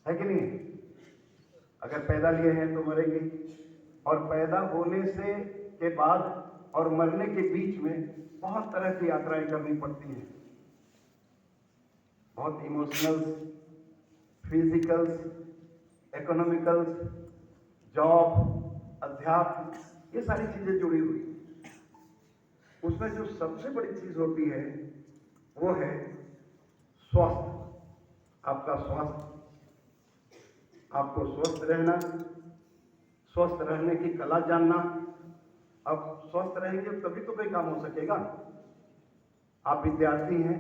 है कि नहीं? अगर पैदा लिए हैं तो मरेंगे, और पैदा होने से के बाद और मरने के बीच में बहुत तरह की यात्राएं करनी पड़ती हैं, बहुत इमोशनल, फिजिकल्स, इकोनॉमिकल्स, जॉब, अध्यात्म, ये सारी चीजें जुड़ी हुई। उसमें जो सबसे बड़ी चीज होती है वो है स्वास्थ्य। आपका स्वास्थ्य, आपको स्वस्थ रहना, स्वस्थ रहने की कला जानना। अब स्वस्थ रहेंगे तभी तो कोई काम हो सकेगा। आप विद्यार्थी हैं,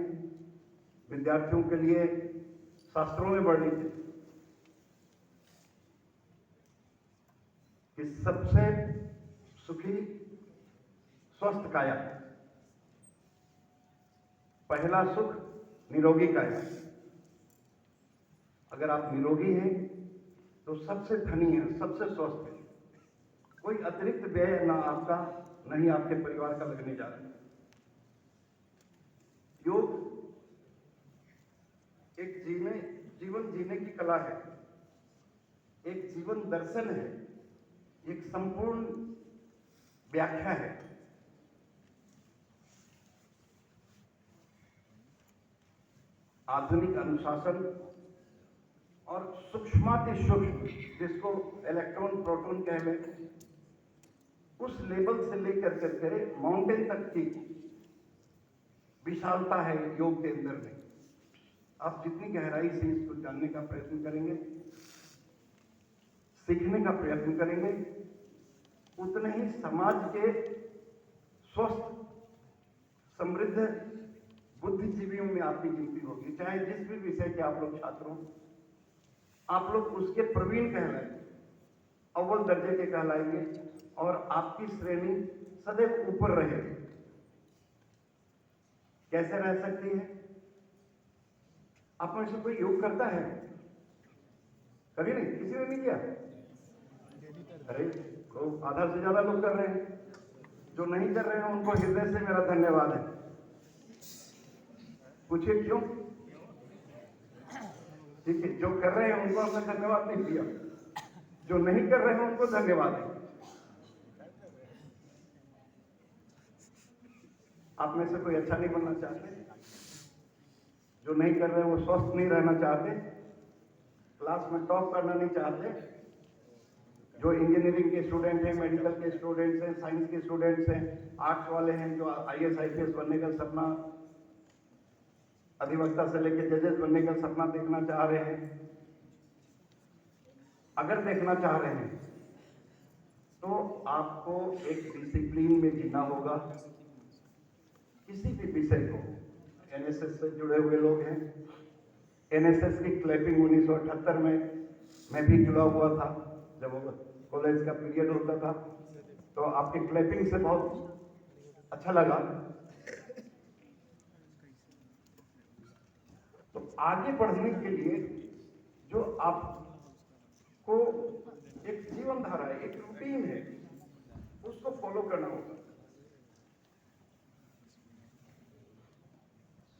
विद्यार्थियों के लिए शास्त्रों में वर्णित है कि सबसे सुखी स्वस्थ काया, पहला सुख निरोगी काया। अगर आप निरोगी हैं तो सबसे धनी है, सबसे स्वस्थ है। कोई अतिरिक्त व्यय ना आपका, न ही आपके परिवार का लगने जा रहा है। योग एक जीवन जीने की कला है, एक जीवन दर्शन है, एक संपूर्ण व्याख्या है। आधुनिक अनुशासन और सूक्ष्माति सूक्ष्म, जिसको इलेक्ट्रॉन प्रोटॉन कह लें, उस लेवल से लेकर के माउंटेन तक की विशालता है योग के अंदर में। आप जितनी गहराई से इसको जानने का प्रयत्न करेंगे, सीखने का प्रयत्न करेंगे, उतने ही समाज के स्वस्थ, समृद्ध बुद्धिजीवियों में आपकी गिनती होगी। चाहे जिस भी विषय के आप लोग छात्र हो, आप लोग उसके प्रवीण कहलाएंगे, अव्वल दर्जे के कहलाएंगे, और आपकी श्रेणी सदैव ऊपर रहेगी। कैसे रह सकती है? आप में से कोई योग करता है? कभी नहीं, किसी ने नहीं किया? अरे तो आधा से ज्यादा लोग कर रहे हैं। जो नहीं कर रहे हैं उनको हृदय से मेरा धन्यवाद है। पूछिए क्यों? ठीक है, जो कर रहे हैं उनको हमने धन्यवाद नहीं दिया, जो नहीं कर रहे हैं उनको धन्यवाद है। आप में से कोई अच्छा नहीं बनना चाहते? जो नहीं कर रहे हैं वो स्वस्थ नहीं रहना चाहते, क्लास में टॉप करना नहीं चाहते। जो इंजीनियरिंग के स्टूडेंट हैं, मेडिकल के स्टूडेंट्स हैं, साइंस के स्टूडेंट्स हैं, आर्ट्स वाले हैं, जो आईएएस आईपीएस बनने का सपना, अधिवक्ता से लेकर जजेस बनने का सपना देखना चाह रहे हैं, अगर देखना चाह रहे हैं तो आपको एक डिसिप्लिन में जीना होगा। किसी भी विषय को, एनएसएस से जुड़े हुए लोग हैं, एनएसएस की क्लैपिंग 1978 में मैं भी जुड़ा हुआ था। जब कॉलेज का पीरियड होता था तो आपकी क्लैपिंग से बहुत अच्छा लगा। तो आगे बढ़ने के लिए जो आपको एक जीवन धारा है, एक रूटीन है, उसको फॉलो करना होगा।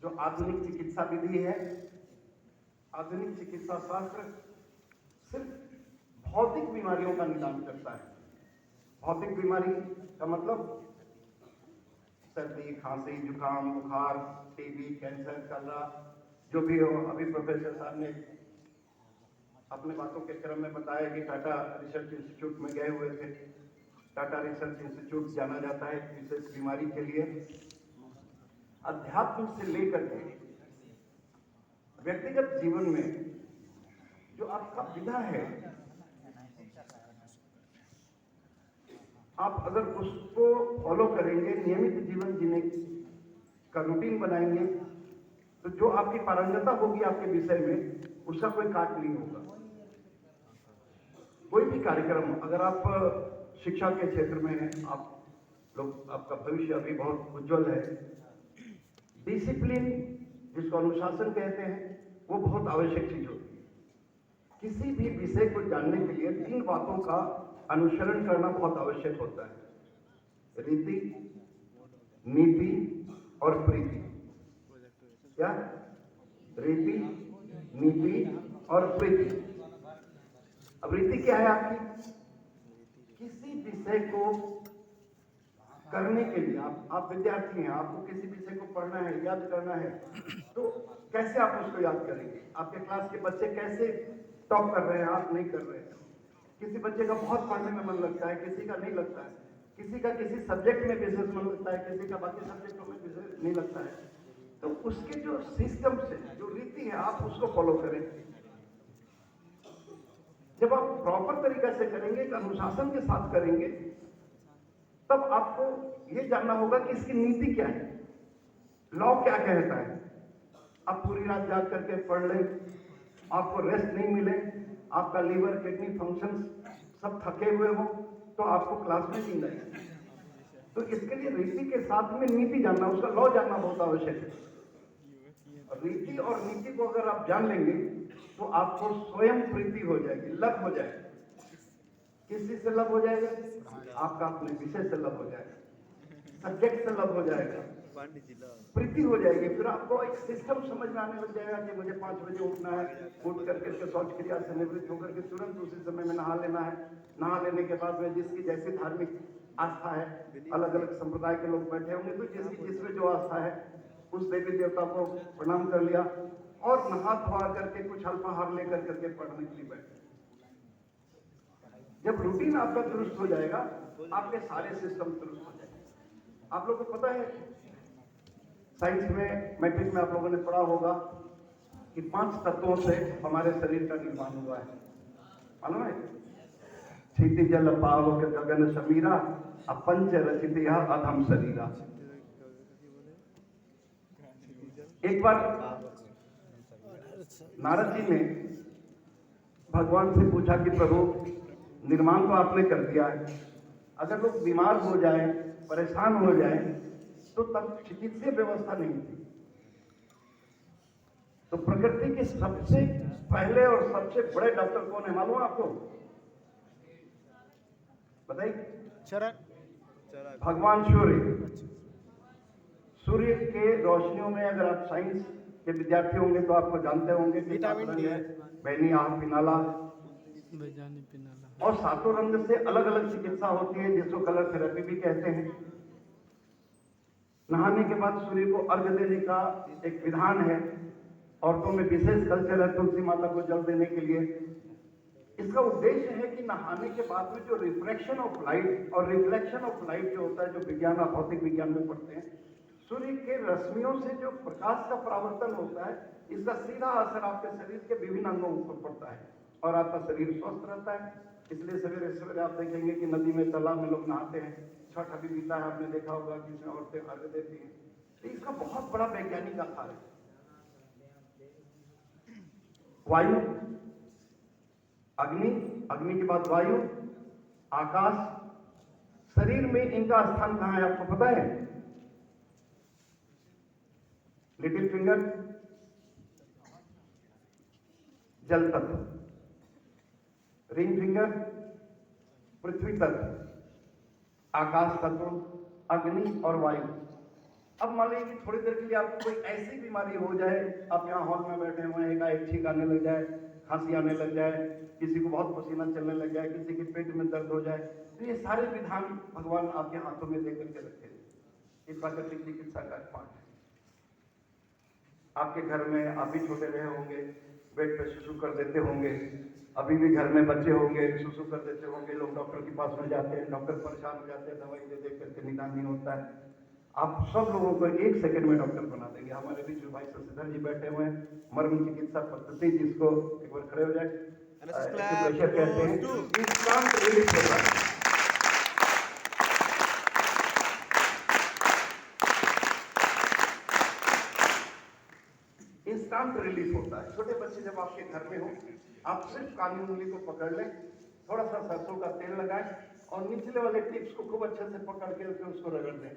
जो आधुनिक चिकित्सा विधि है, आधुनिक चिकित्सा शास्त्र सिर्फ भौतिक बीमारियों का निदान करता है। भौतिक बीमारी का मतलब सर्दी, खांसी, जुकाम, बुखार, टीबी, कैंसर, कलरा, जो भी हो। अभी प्रोफेसर साहब ने अपने बातों के क्रम में बताया कि टाटा रिसर्च इंस्टीट्यूट में गए हुए थे। टाटा रिसर्च इंस्टीट्यूट जाना जाता है विशेष बीमारी के लिए। अध्यात्म से लेकर के व्यक्तिगत जीवन में जो आपका विधा है, आप अगर उसको फॉलो करेंगे, नियमित जीवन जीने का रूटीन बनाएंगे, तो जो आपकी पारंगतता होगी आपके विषय में, उसका कोई काट नहीं होगा। कोई भी कार्यक्रम, अगर आप शिक्षा के क्षेत्र में हैं, आप लोग, आपका भविष्य अभी बहुत उज्जवल है। डिसिप्लिन, जिसको अनुशासन कहते हैं, वो बहुत आवश्यक चीज होती है। किसी भी विषय को जानने के लिए 3 बातों का अनुसरण करना बहुत आवश्यक होता है: रीति, नीति और प्रीति। क्या? रीति, नीति और प्रीति। अब रीति क्या है आपकी? किसी विषय को करने के लिए आप विद्यार्थी हैं, आपको किसी विषय को पढ़ना है, याद करना है, तो कैसे आप उसको याद करेंगे? आपके क्लास के बच्चे कैसे टॉप कर रहे हैं, आप नहीं कर रहे हैं। किसी बच्चे का बहुत पढ़ने में मन लगता है, किसी का नहीं लगता है, किसी का किसी सब्जेक्ट में विशेष मन लगता है, किसी का बाकी सब्जेक्टों में विशेष नहीं लगता है। तो उसके जो सिस्टम से जो रीति है, आप उसको फॉलो करें। जब आप प्रॉपर तरीका से करेंगे, एक अनुशासन के साथ करेंगे, तब आपको यह जानना होगा कि इसकी नीति क्या है, लॉ क्या कहता है। आप पूरी रात जाग करके पढ़ लें, आपको रेस्ट नहीं मिले, आपका लीवर किडनी फंक्शन सब थके हुए हो, तो आपको क्लास में नींद आएगी। तो इसके लिए रीति के साथ में नीति जानना, उसका लॉ जानना बहुत आवश्यक है। रीति और नीति को अगर आप जान लेंगे तो आपको स्वयं प्रीति हो जाएगी, लव हो जाएगा। किस चीज से लव हो जाएगा? आपका अपने विषय से लव हो जाएगा, सब्जेक्ट से लव हो जाएगा, प्रीति हो जाएगी। फिर आपको एक सिस्टम समझ में आने लग जाएगा कि मुझे 5 बजे उठना है, उठ करके शौच क्रिया से निवृत्त होकर के तुरंत उसी समय में नहा लेना है। नहा लेने के बाद में जिसकी जैसी धार्मिक आस्था है, अलग अलग संप्रदाय के लोग बैठे होंगे, तो जिसकी जिसमें जो आस्था है उस देवी देवता को प्रणाम कर लिया और नहा धोआ करके कुछ अल्पाहार लेकर करके पढ़ने के लिए बैठे। जब रूटीन आपका दुरुस्त हो जाएगा, आपके सारे सिस्टम दुरुस्त हो जाएंगे। आप लोगों को पता है साइंस में, मैट्रिक में आप लोगों ने पढ़ा होगा कि 5 तत्वों से हमारे शरीर का निर्माण हुआ है, मालूम है? क्षिति जल पावक गगन समीरा, अपंच रचित यह अधम शरीरा। एक बार नारद जी ने भगवान से पूछा कि प्रभु, निर्माण तो आपने कर दिया है, अगर लोग बीमार हो जाए, परेशान हो जाए, तो तब चिकित्सीय व्यवस्था नहीं थी। तो प्रकृति के सबसे पहले और सबसे बड़े डॉक्टर कौन है, मालूम है आपको? बताइए। भगवान सूर्य। सूर्य के रोशनियों में अगर आप साइंस के विद्यार्थी होंगे तो आपको जानते होंगे कि विटामिन डी है, बैनी, आह, पिनाला, और 7 रंग से अलग अलग चिकित्सा होती है, जिसको कलर थेरेपी भी कहते हैं। नहाने के बाद सूर्य को अर्घ्य देने का एक विधान है। औरतों में विशेष कल्चर है तुलसी माता को जल देने के लिए। इसका उद्देश्य है कि नहाने के बाद में जो रिफ्लेक्शन ऑफ लाइट और रिफ्लेक्शन ऑफ लाइट जो होता है, जो विज्ञान, आप भौतिक विज्ञान में पढ़ते हैं, सूर्य के रश्मियों से जो प्रकाश का परावर्तन होता है, इसका सीधा असर आपके शरीर के विभिन्न अंगों पर पड़ता है और आपका शरीर स्वस्थ रहता है। इसलिए सवेरे सवेरे आप देखेंगे कि नदी में, तालाब में लोग नहाते हैं। छठ अभी बीता है, आपने देखा होगा कि इसमें औरतें अर्घ्य देती हैं। तो इसका बहुत बड़ा वैज्ञानिक आधार है। वायु, अग्नि, अग्नि के बाद वायु, आकाश, शरीर में इनका स्थान कहां है आपको पता है? लिटिल फिंगर जल तत्व, रिंग फिंगर पृथ्वी तत्व, आकाश तत्व, अग्नि और वायु। अब मान लीजिए कि थोड़ी देर के लिए आपको कोई ऐसी बीमारी हो जाए, आप यहाँ हॉल में बैठे हुए हैं, एकाएक छींक आने लग जाए, खांसी आने लग जाए, किसी को बहुत पसीना चलने लग जाए, किसी के पेट में दर्द हो जाए, तो ये सारे विधान भगवान आपके हाथों में दे करके रखे हैं। ये प्राकृतिक चिकित्सा का पार्ट है। आपके घर में आप भी छोटे रहे होंगे, बेड पे सुसु कर देते होंगे, अभी भी घर में बच्चे होंगे, सुसु कर देते होंगे, लोग डॉक्टर के पास में जाते हैं, डॉक्टर परेशान हो जाते हैं, दवाई दे करके निदान नहीं होता है। आप सब लोगों को 1 सेकंड में डॉक्टर बना देंगे। हमारे बीच में भाई शशिधर जी बैठे हुए हैं, मर्म चिकित्सा पद्धति, जिसको एक बार खड़े हो जाए, प्रेशर कहते हैं, इंस्टेंट रिलीफ होता है। इंस्टेंट रिलीफ होता है। छोटे बच्चे जब आपके घर में हो, आप सिर्फ कानी उंगली को पकड़ लें, थोड़ा सा सरसों का तेल लगाएं और निचले वाले टिप्स को खूब अच्छे से पकड़ के उसको रगड़ दें।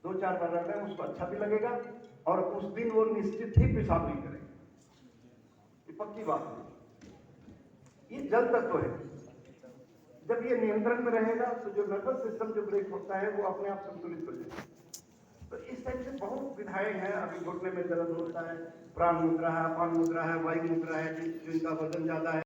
2-4 बार रगड़ें, उसको अच्छा भी लगेगा और उस दिन वो निश्चित ही पेशाब नहीं करेगा। ये पक्की बात है। ये जल तत्व है। जब ये नियंत्रण में रहेगा तो जो नर्वस सिस्टम जो ब्रेक होता है वो अपने आप संतुलित हो जाएगा। तो इस टाइप से बहुत विधाएं हैं। अभी घुटने में दर्द होता है, प्राण मुद्रा है, अपान मुद्रा है, वायु मुद्रा है, जिनका वजन ज्यादा है।